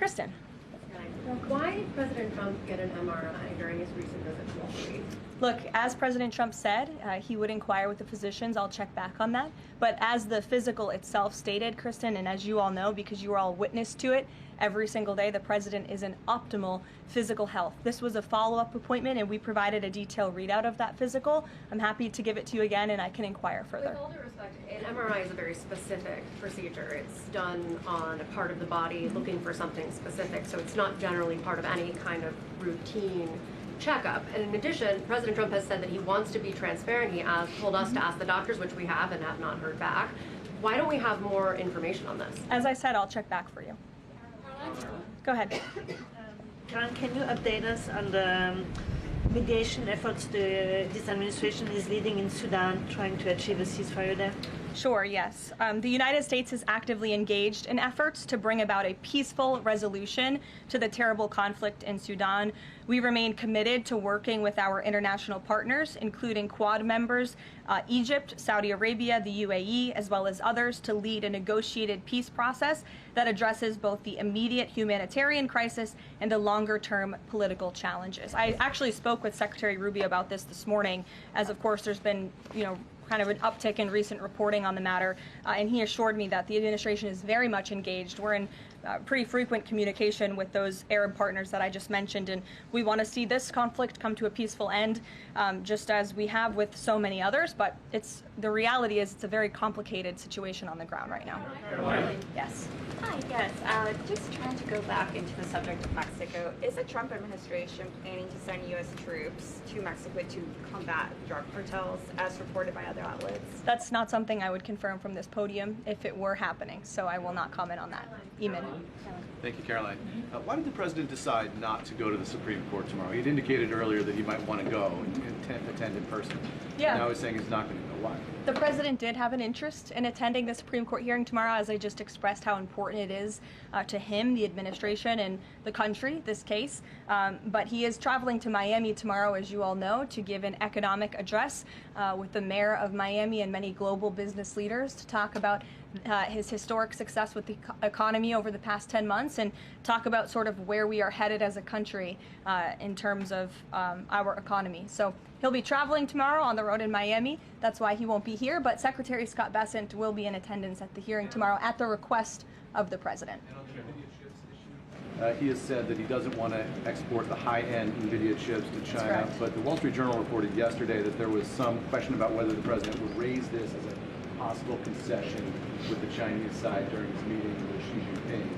Kristen. Why did President Trump get an MRI during his recent visit to Wall Street? Look, as President Trump said, he would inquire with the physicians. I'll check back on that. But as the physical itself stated, Kristen, and as you all know, because you were all witness to it every single day, the president is in optimal physical health. This was a follow-up appointment, and we provided a detailed readout of that physical. I'm happy to give it to you again, and I can inquire further. With all due respect, an MRI is a very specific procedure. It's done on a part of the body looking for something specific, so it's not generally part of any kind of routine checkup. And in addition, President Trump has said that he wants to be transparent. He told us to ask the doctors, which we have and have not heard back. Why don't we have more information on this? As I said, I'll check back for you. Go ahead. Caroline, can you update us on the mediation efforts this administration is leading in Sudan, trying to achieve a ceasefire there? Sure, yes. The United States is actively engaged in efforts to bring about a peaceful resolution to the terrible conflict in Sudan. We remain committed to working with our international partners, including Quad members, Egypt, Saudi Arabia, the UAE, as well as others, to lead a negotiated peace process that addresses both the immediate humanitarian crisis and the longer-term political challenges. I actually spoke with Secretary Rubio about this morning, as of course there's been, kind of an uptick in recent reporting on the matter, and he assured me that the administration is very much engaged. We're in pretty frequent communication with those Arab partners that I just mentioned, and we want to see this conflict come to a peaceful end, just as we have with so many others, but the reality is it's a very complicated situation on the ground right now. Yes. Hi, yes. Just trying to go back into the subject of Mexico. Is the Trump administration planning to send U.S. troops to Mexico to combat drug cartels, as reported by other outlets? That's not something I would confirm from this podium if it were happening, so I will not comment on that. Eamon. Thank you, Caroline. Why did the president decide not to go to the Supreme Court tomorrow? He had indicated earlier that he might want to go and attend in person. Yeah. Now he's saying he's not going to go. Why? The president did have an interest in attending the Supreme Court hearing tomorrow, as I just expressed how important it is to him, the administration, and the country, this case. But he is traveling to Miami tomorrow, as you all know, to give an economic address with the mayor of Miami and many global business leaders to talk about his historic success with the economy over the past 10 months and talk about sort of where we are headed as a country in terms of our economy. So he'll be traveling tomorrow on the road in Miami. That's why he won't be here, but Secretary Scott Bessent will be in attendance at the hearing tomorrow at the request of the president. He has said that he doesn't want to export the high-end NVIDIA chips to China, but the Wall Street Journal reported yesterday that there was some question about whether the president would raise this as a possible concession with the Chinese side during his meeting with Xi Jinping.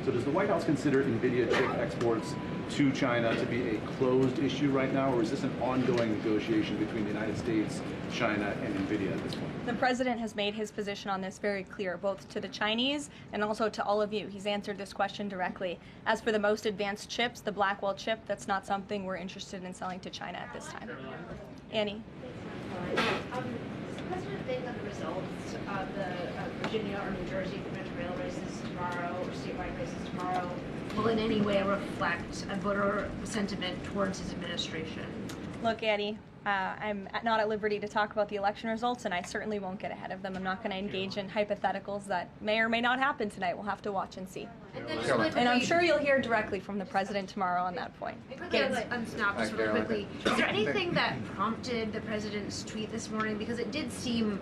So does the White House consider NVIDIA chip exports to China to be a closed issue right now, or is this an ongoing negotiation between the United States, China, and NVIDIA at this point? The president has made his position on this very clear, both to the Chinese and also to all of you. He's answered this question directly. As for the most advanced chips, the Blackwell chip, that's not something we're interested in selling to China at this time. Annie. Does the president think that the results of the Virginia or New Jersey gubernatorial races tomorrow, or statewide races tomorrow, will in any way reflect a voter sentiment towards his administration? Look, Annie, I'm not at liberty to talk about the election results, and I certainly won't get ahead of them. I'm not going to engage in hypotheticals that may or may not happen tonight. We'll have to watch and see. And I'm sure you'll hear directly from the president tomorrow on that point. Snap, just really quickly. Is there anything that prompted the president's tweet this morning? Because it did seem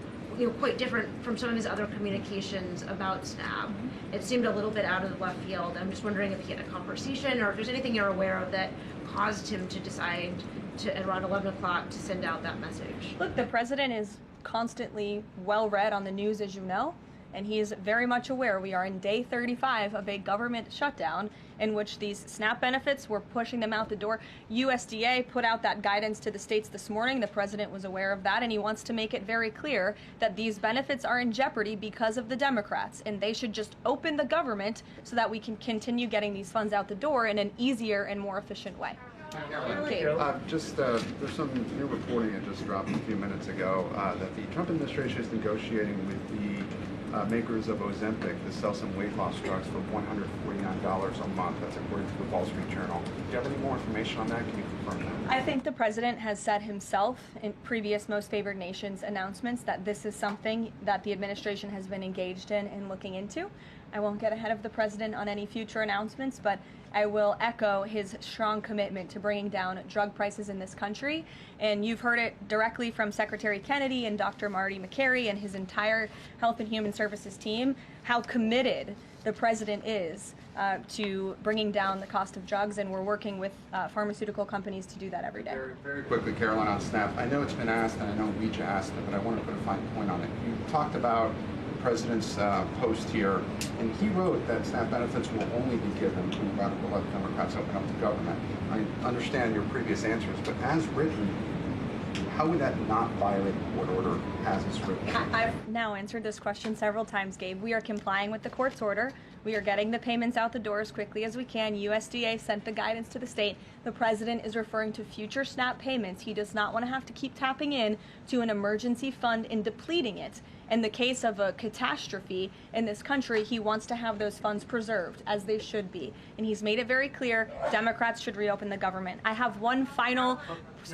quite different from some of his other communications about SNAP. It seemed a little bit out of the left field. I'm just wondering if he had a conversation or if there's anything you're aware of that caused him to decide to, at around 11 o'clock, to send out that message. Look, the president is constantly well read on the news, as you know, and he is very much aware we are in day 35 of a government shutdown in which these SNAP benefits, were pushing them out the door. USDA put out that guidance to the states this morning. The president was aware of that, and he wants to make it very clear that these benefits are in jeopardy because of the Democrats, and they should just open the government so that we can continue getting these funds out the door in an easier and more efficient way. Okay. There's some new reporting that just dropped a few minutes ago that the Trump administration is negotiating with the makers of Ozempic to sell some weight loss drugs for $149 a month. That's according to the Wall Street Journal. Do you have any more information on that? Can you confirm that? I think the president has said himself in previous Most Favored Nations announcements that this is something that the administration has been engaged in and looking into. I won't get ahead of the president on any future announcements, but I will echo his strong commitment to bringing down drug prices in this country. And you've heard it directly from Secretary Kennedy and Dr. Marty McCary and his entire Health and Human Services team, how committed the president is to bringing down the cost of drugs, and we're working with pharmaceutical companies to do that every day. Very, very quickly, Caroline, on SNAP. I know it's been asked, and I know Leach asked it, but I want to put a fine point on it. You talked about the president's post here, and he wrote that SNAP benefits will only be given when radical left Democrats open up the government. I understand your previous answers, but as written, how would that not violate the court order as it's written? I've now answered this question several times, Gabe. We are complying with the court's order. We are getting the payments out the door as quickly as we can. USDA sent the guidance to the state. The president is referring to future SNAP payments. He does not want to have to keep tapping in to an emergency fund and depleting it. In the case of a catastrophe in this country, he wants to have those funds preserved, as they should be. And he's made it very clear Democrats should reopen the government. I have one final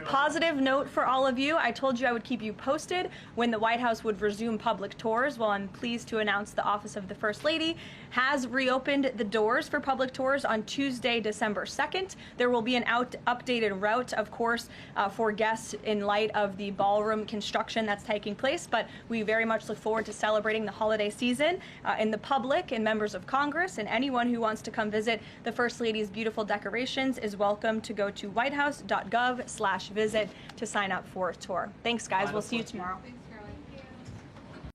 positive note for all of you. I told you I would keep you posted when the White House would resume public tours. Well, I'm pleased to announce the Office of the First Lady has reopened the doors for public tours on Tuesday, December 2nd. There will be an updated route, of course, for guests in light of the ballroom construction that's taking place, but we very much look forward to celebrating the holiday season. And the public and members of Congress and anyone who wants to come visit the First Lady's beautiful decorations is welcome to go to whitehouse.gov/visit to sign up for a tour. Thanks, guys. We'll see you tomorrow.